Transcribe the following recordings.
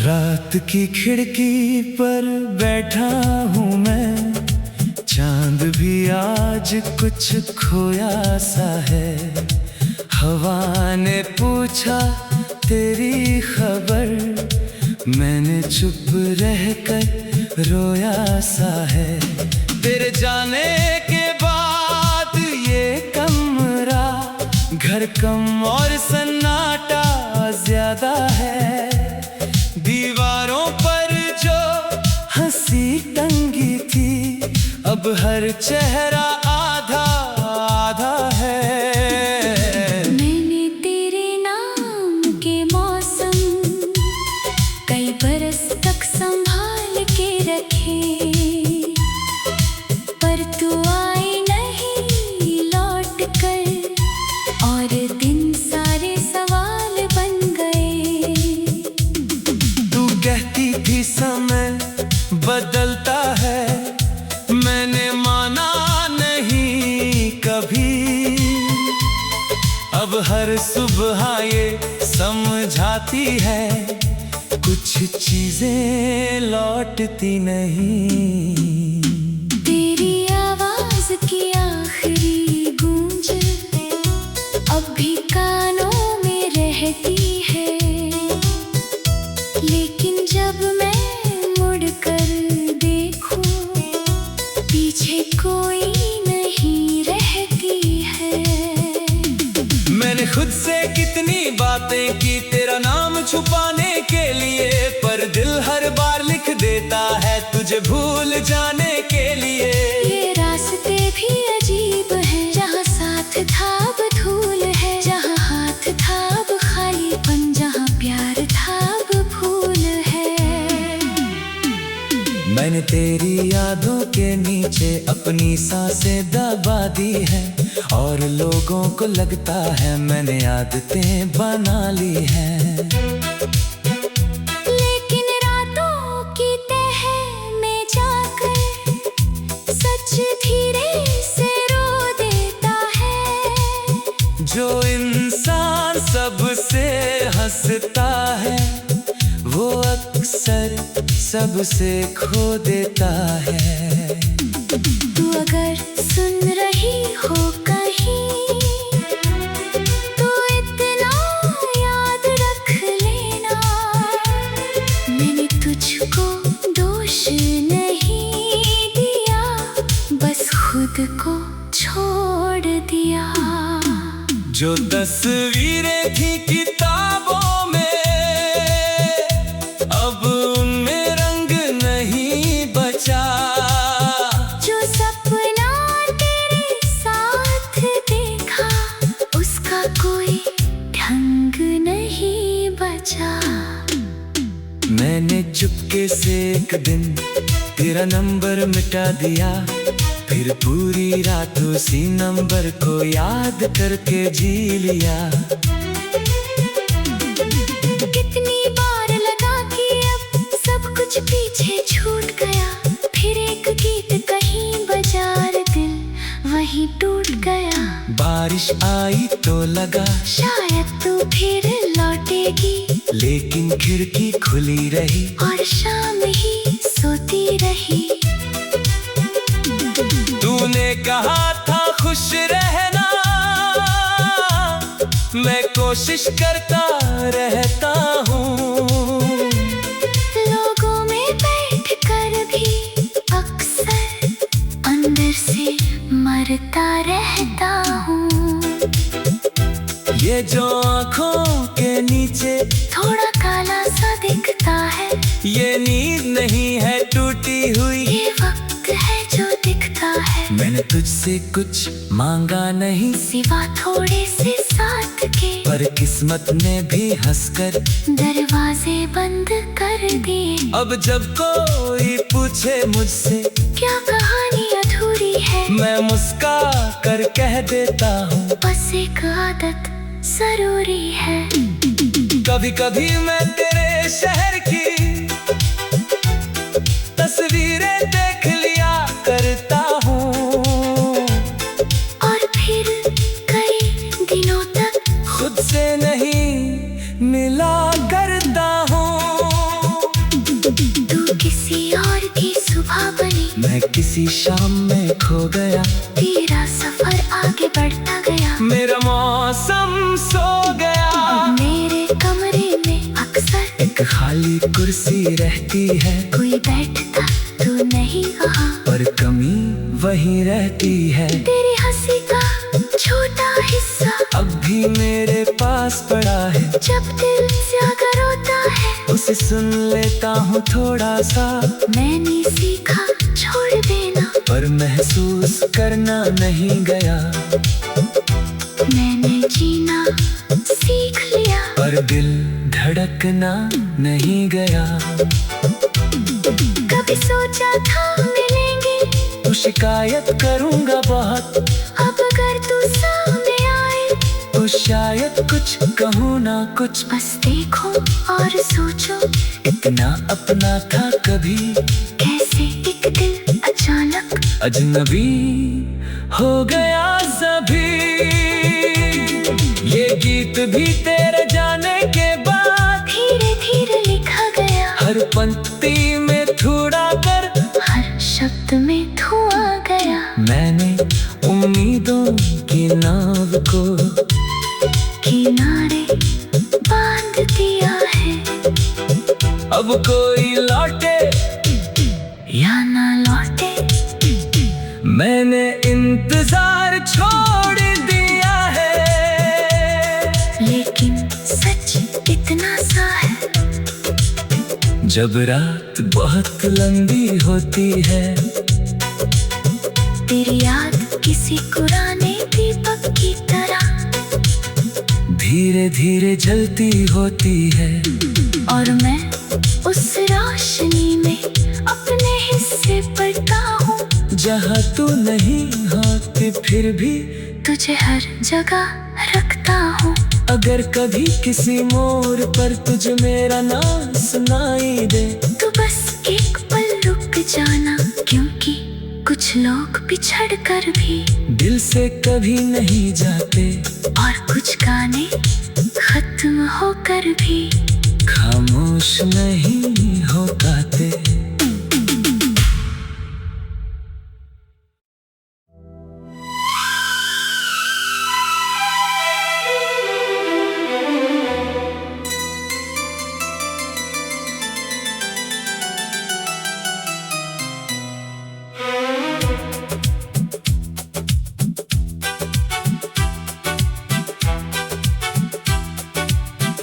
रात की खिड़की पर बैठा हूँ मैं, चांद भी आज कुछ खोया सा है। हवा ने पूछा तेरी खबर, मैंने चुप रहकर रोया सा है। तेरे जाने के बाद ये कमरा घर कम और सन्नाटा ज्यादा है। दीवारों पर जो हंसी टंगी थी, अब हर चेहरा आधा आधा है। मैंने तेरे नाम के मौसम कई बरस तक संभाल के रखे, पर तू आई नहीं लौट कर, और दिन सारे सवाल बन गए। तू कहती थी समय बदलता है, मैंने माना नहीं कभी। अब हर सुबह ये समझाती है, कुछ चीजें लौटती नहीं। तेरी आवाज की आखिरी गूंज अब भी कानों में रहती है, लेकिन जब मैं मुड़कर देखूं, पीछे कोई नहीं रहती है। मैंने खुद से कितनी बातें की तेरा नाम छुपाने के लिए, पर दिल हर बार लिख देता है तुझे भूल जाने के लिए। ये रास्ते भी अजीब हैं, जहाँ साथ था अब धूल है, जहाँ हाथ था अब खालीपन, जहाँ प्यार था अब भूल है। मैंने तेरी यादों के नीचे अपनी सांसें दबा दी है, और लोगों को लगता है मैंने आदतें बना ली हैं। लेकिन रातों की तह में जाकर सच धीरे से रो देता है। जो इंसान सबसे हंसता है, वो अक्सर सबसे खो देता है। तू अगर सुन रही हो कहीं, तो इतना याद रख लेना, मैंने तुझको दोष नहीं दिया, बस खुद को छोड़ दिया। जो तस्वीरें थी किताबों में, अब उनमें रंग नहीं बचा। जो सपना तेरे साथ देखा, उसका कोई ढंग नहीं बचा। मैंने चुपके से एक दिन तेरा नंबर मिटा दिया, फिर पूरी रात उसी नंबर को याद करके जी लिया। कितनी बार लगा कि अब सब कुछ पीछे छूट गया, फिर एक गीत कहीं बजा, दिल वहीं टूट गया। बारिश आई तो लगा शायद तू फिर लौटेगी, लेकिन खिड़की खुली रही और शाम ही सोती रही। तूने कहा था खुश रहना, मैं कोशिश करता रहता हूँ। लोगों में बैठकर भी अक्सर अंदर से मरता रहता हूँ। ये जो आँखों के नीचे थोड़ा काला सा दिखता है, ये नींद नहीं है टूटी हुई, ये वक्त है जो दिखता है। मैंने तुझसे कुछ मांगा नहीं, सिवा थोड़े से साथ के, पर किस्मत ने भी हंसकर दरवाजे बंद कर दिए। अब जब कोई पूछे मुझसे क्या कहानी अधूरी है, मैं मुस्का कर कह देता हूँ, बस एक आदत जरूरी है। कभी कभी मैं तेरे शहर की तस्वीरें देख लिया करता हूँ, और फिर कई दिनों तक खुद से नहीं मिला करता हूँ। किसी शाम में खो गया, तेरा सफर आगे बढ़ता गया, मेरा मौसम सो गया। मेरे कमरे में अक्सर एक खाली कुर्सी रहती है, कोई बैठता तू नहीं वहाँ, पर कमी वही रहती है। तेरी हंसी का छोटा हिस्सा अब भी मेरे पास पड़ा है, जब दिल जाकर रोता है, उसे सुन लेता हूँ थोड़ा सा। मैंने सीखा छोड़ देना, पर महसूस करना नहीं गया, मैंने जीना सीख लिया, पर दिल धड़कना नहीं गया। कभी सोचा था मिलेंगे, तो शिकायत करूँगा बहुत, अब अगर तू सामने आए तो शायद कुछ कहूँ ना कुछ। बस देखो और सोचो, इतना अपना था कभी, कैसे एक दिल अचानक अजनबी हो गया सभी। ये गीत भी तेरे जाने के बाद धीरे धीरे लिखा गया, हर पंक्ति में थोड़ा कर, हर शब्द में धुआं गया। मैंने उम्मीदों की नाव को किनारे बांध दिया है, अब कोई लौटे या ना लौटे, मैंने इंतजार छोड़ दिया है। लेकिन सच इतना सा है, जब रात बहुत लंबी होती है, तेरी याद किसी पुराने दीपक की तरह धीरे धीरे जलती होती है, और मैं उस रोशनी में अपने हिस्से पढ़ता हूँ, जहाँ तू नहीं होती फिर भी तुझे हर जगह रखता हूँ। अगर कभी किसी मोड़ पर तुझे मेरा नाम सुनाई दे, तो बस एक पल रुक जाना, क्योंकि कुछ लोग बिछड़ कर भी दिल से कभी नहीं जाते, और कुछ गाने खत्म होकर भी खामोश नहीं हो पाते।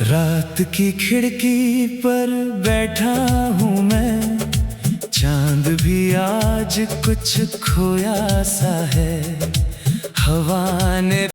रात की खिड़की पर बैठा हूँ मैं, चांद भी आज कुछ खोया सा है, हवा ने